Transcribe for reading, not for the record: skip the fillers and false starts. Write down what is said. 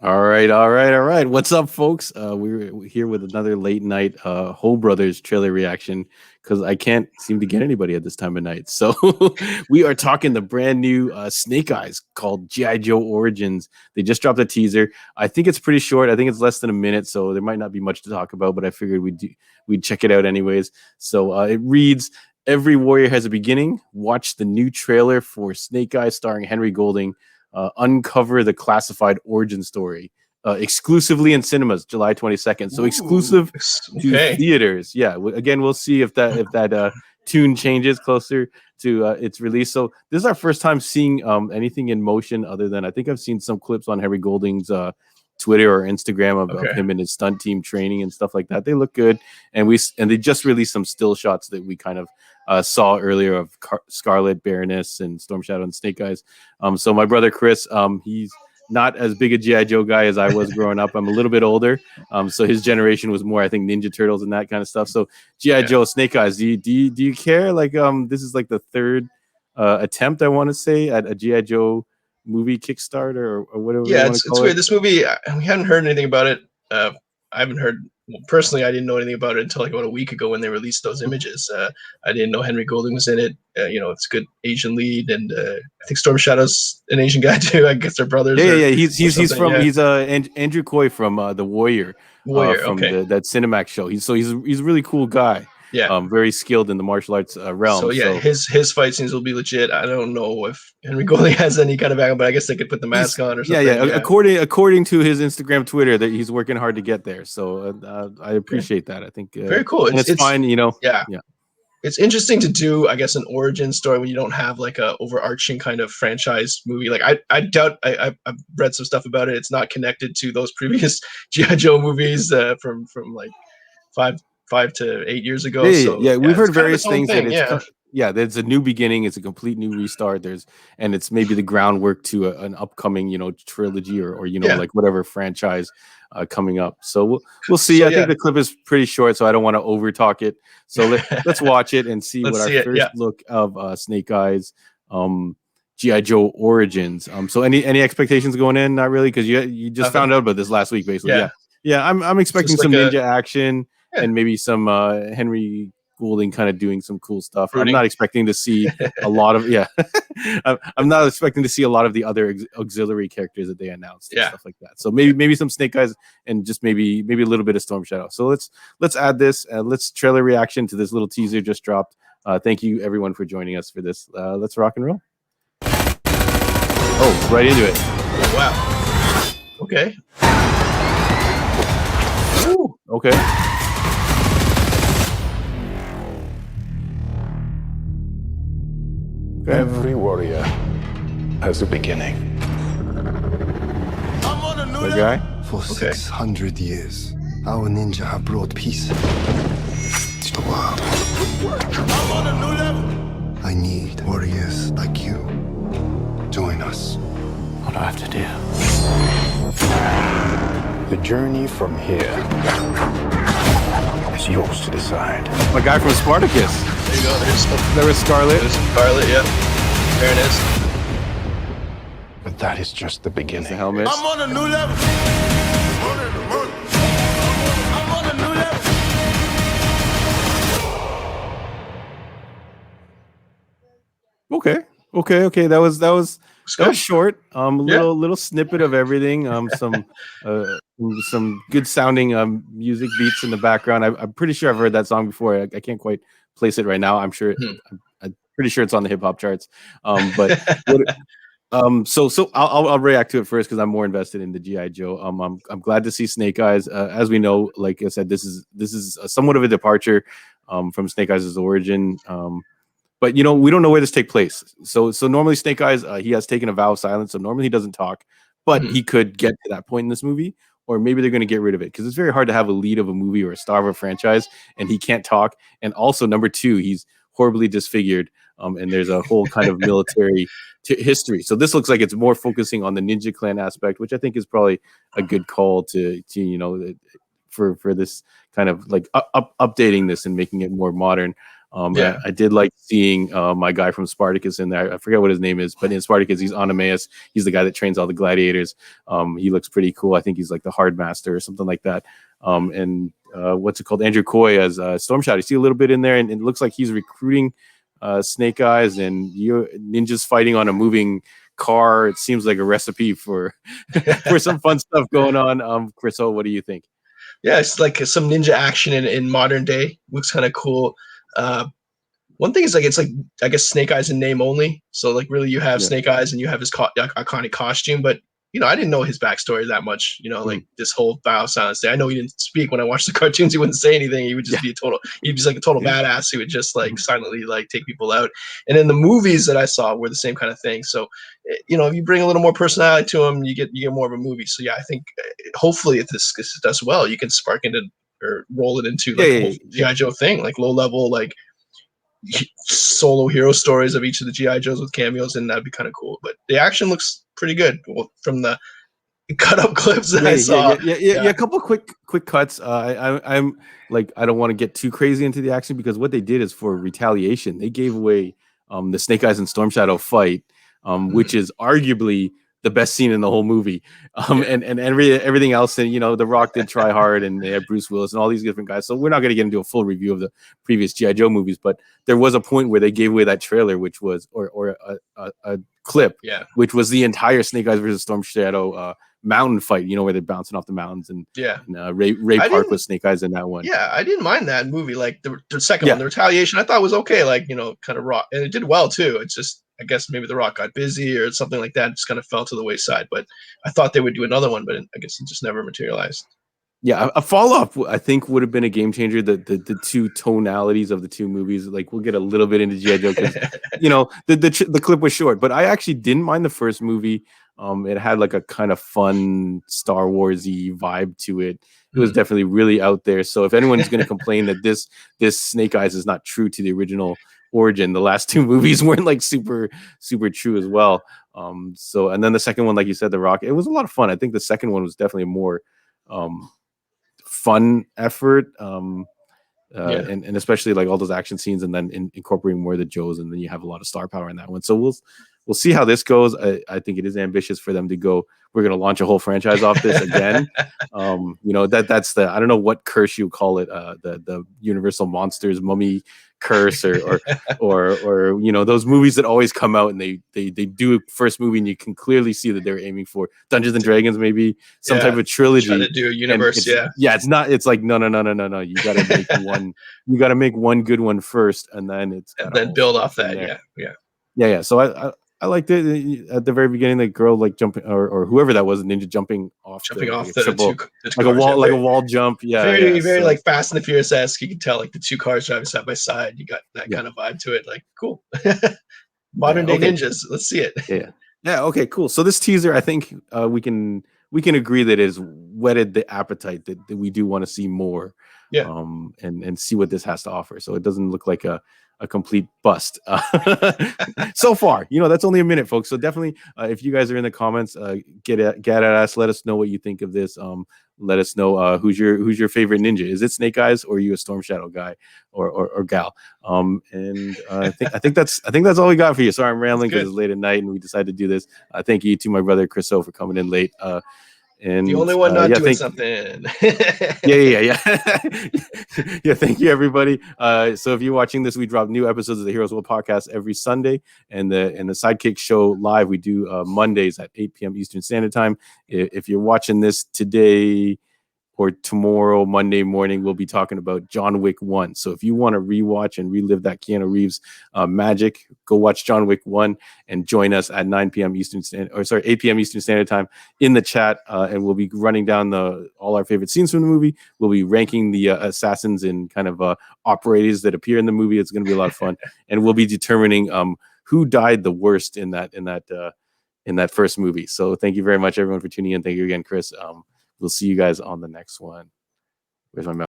All right. What's up, folks? We're here with another late night Whole Brothers trailer reaction because I can't seem to get anybody at this time of night. So we are talking the brand new Snake Eyes called G.I. Joe Origins. They just dropped a teaser. I think it's pretty short. I think it's less than a minute, so there might not be much to talk about, but I figured we'd check it out anyways. So it reads, "Every warrior has a beginning. Watch the new trailer for Snake Eyes starring Henry Golding. Uncover the classified origin story exclusively in cinemas July 22nd. So exclusive to theaters. Yeah, again, we'll see if that tune changes closer to its release. So this is our first time seeing anything in motion other than I think I've seen some clips on Henry Golding's Twitter or Instagram of him and his stunt team training and stuff like that. They look good, and they just released some still shots that we kind of saw earlier of Scarlet, Baroness, and Storm Shadow and Snake Eyes. So my brother Chris, he's not as big a G.I. Joe guy as I was growing up. I'm a little bit older, so his generation was more, I think, Ninja Turtles and that kind of stuff. So G.I. Joe, Snake Eyes, do you care? Like, this is like the third attempt, I want to say, at a G.I. Joe movie Kickstarter or whatever. Yeah, it's weird. This movie, we hadn't heard anything about it. I haven't heard. Well, personally, I didn't know anything about it until like about a week ago when they released those images. I didn't know Henry Golding was in it. It's a good Asian lead, and I think Storm Shadow's an Asian guy too. I guess they're brothers. Yeah. He's Andrew Koji from The Warrior. From that Cinemax show. He's a really cool guy. Yeah, very skilled in the martial arts realm. So yeah, his fight scenes will be legit. I don't know if Henry Golding has any kind of background, but I guess they could put the mask on or something. Yeah. According to his Instagram, Twitter, that he's working hard to get there. So I appreciate that. I think very cool. It's fine, Yeah. It's interesting to do, I guess, an origin story when you don't have like a overarching kind of franchise movie. Like I doubt I've read some stuff about it. It's not connected to those previous G.I. Joe movies from like 5 to 8 years ago. We've heard various things that there's a new beginning, it's a complete new restart. And it's maybe the groundwork to an upcoming trilogy or like whatever franchise coming up. So we'll see. I think the clip is pretty short, so I don't want to over talk it. So let's watch it and see what our first look of Snake Eyes G.I. Joe Origins. So any expectations going in? Not really, because you just found out about this last week, basically. Yeah. I'm expecting some ninja action. And maybe some Henry Golding kind of doing some cool stuff. I'm not expecting to see a lot of I'm not expecting to see a lot of the other auxiliary characters that they announced and stuff like that. So maybe some Snake Eyes and just maybe a little bit of Storm Shadow. So let's add this and let's trailer reaction to this little teaser just dropped. Thank you everyone for joining us for this. Let's rock and roll. Oh, right into it. Wow. Okay. Ooh, okay. Every warrior has a beginning. The guy? For 600 years, our ninja have brought peace to the world. I'm on a new level. I need warriors like you. Join us. What do I have to do? The journey from here is yours to decide. My guy from Spartacus. There you go. There was Scarlet. There's Scarlet, yeah. Baroness. But that is just the beginning. The helmet. I'm on a new level. I'm on a new level. Okay. That was short. Little snippet of everything. Some good sounding music beats in the background. I'm pretty sure I've heard that song before. I can't quite place it right now. I'm sure. I'm pretty sure it's on the hip hop charts. So I'll react to it first because I'm more invested in the G.I. Joe. I'm glad to see Snake Eyes. As we know, like I said, this is somewhat of a departure from Snake Eyes' origin. But we don't know where this takes place. So normally Snake Eyes, he has taken a vow of silence. So normally he doesn't talk, but he could get to that point in this movie, or maybe they're going to get rid of it because it's very hard to have a lead of a movie or a star of a franchise and he can't talk. And also number two, he's horribly disfigured. And there's a whole kind of military history. So this looks like it's more focusing on the Ninja Clan aspect, which I think is probably a good call to for this kind of like updating this and making it more modern. Yeah. I did like seeing my guy from Spartacus in there. I forget what his name is, but in Spartacus, he's Anameus. He's the guy that trains all the gladiators. He looks pretty cool. I think he's like the hard master or something like that. And what's it called? Andrew Koji as Storm Shadow. You see a little bit in there, and it looks like he's recruiting Snake Eyes and ninjas fighting on a moving car. It seems like a recipe for for some fun stuff going on. Chris O, what do you think? Yeah, it's like some ninja action in modern day. Looks kind of cool. One thing is like it's like I guess Snake Eyes in name only. So like really you have Snake Eyes and you have his iconic costume, but I didn't know his backstory that much. Like this whole Vow of Silence thing. I know he didn't speak when I watched the cartoons. He wouldn't say anything. He would just be he'd be like a total badass. He would just like silently like take people out. And then the movies that I saw were the same kind of thing. So, if you bring a little more personality to him, you get more of a movie. So yeah, I think hopefully if this does well, you can spark into or roll it into like the whole G.I. Joe thing, like low level, like solo hero stories of each of the G.I. Joes with cameos, and that'd be kind of cool. But the action looks pretty good from the cut up clips that I saw. Yeah, a couple quick cuts. I'm like, I don't want to get too crazy into the action because what they did is for retaliation. They gave away the Snake Eyes and Storm Shadow fight, which is arguably the best scene in the whole movie. And everything else, and The Rock did try hard, and they had Bruce Willis and all these different guys. So we're not going to get into a full review of the previous G.I. Joe movies, but there was a point where they gave away that trailer, which was or a clip, which was the entire Snake Eyes versus Storm Shadow mountain fight. Where they're bouncing off the mountains, and Ray Park with Snake Eyes in that one. Yeah, I didn't mind that movie. Like the second one, the retaliation, I thought was okay. Like kind of raw, and it did well too. It's just I guess maybe The Rock got busy or something like that. It just kind of fell to the wayside. But I thought they would do another one, but I guess it just never materialized. Yeah, a follow-up I think would have been a game changer. The two tonalities of the two movies. Like we'll get a little bit into G.I. Joe because the clip was short, but I actually didn't mind the first movie. It had like a kind of fun Star Wars-y vibe to it. It was definitely really out there. So if anyone's going to complain that this Snake Eyes is not true to the original origin, the last two movies weren't like super true as well. So and then the second one, like you said, The Rock, it was a lot of fun. I think the second one was definitely a more fun effort, and especially like all those action scenes, and then incorporating more of the Joes, and then you have a lot of star power in that one. So we'll see how this goes. I think it is ambitious for them to go. We're going to launch a whole franchise off this again. That's the, I don't know what curse you call it, the Universal Monsters Mummy curse, or those movies that always come out and they do a first movie and you can clearly see that they're aiming for Dungeons and Dragons, maybe some type of trilogy. Trying to do a universe, it's not. It's like no. You got to make one. You got to make one good one first, and then build off that. Yeah. So I liked it at the very beginning. The girl like jumping, or whoever that was, a ninja jumping off the triple, like a wall jump. Yeah, very like Fast and the Furious-esque. You can tell like the two cars driving side by side. You got that kind of vibe to it. Like cool, modern day ninjas. Let's see it. Yeah. Okay, cool. So this teaser, I think we can agree that it has whetted the appetite that we do want to see more. And see what this has to offer. So it doesn't look like a complete bust so far. That's only a minute, folks. So definitely, if you guys are in the comments, get at us. Let us know what you think of this. Let us know who's your favorite ninja. Is it Snake Eyes, or are you a Storm Shadow guy or gal? And I think that's all we got for you. Sorry, I'm rambling because it's late at night and we decided to do this. Thank you to my brother Chris O for coming in late. And the only one not doing something. Yeah. Thank you, everybody. So if you're watching this, we drop new episodes of the Heroes World podcast every Sunday, and the Sidekick Show live we do Mondays at 8 p.m. Eastern Standard Time. If you're watching this today or tomorrow, Monday morning, we'll be talking about John Wick 1. So if you want to rewatch and relive that Keanu Reeves magic, go watch John Wick 1 and join us at 8 p.m. Eastern Standard Time in the chat. And we'll be running down all our favorite scenes from the movie. We'll be ranking the assassins and kind of operators that appear in the movie. It's going to be a lot of fun. And we'll be determining who died the worst in that first movie. So thank you very much, everyone, for tuning in. Thank you again, Chris. We'll see you guys on the next one. Where's my mouse?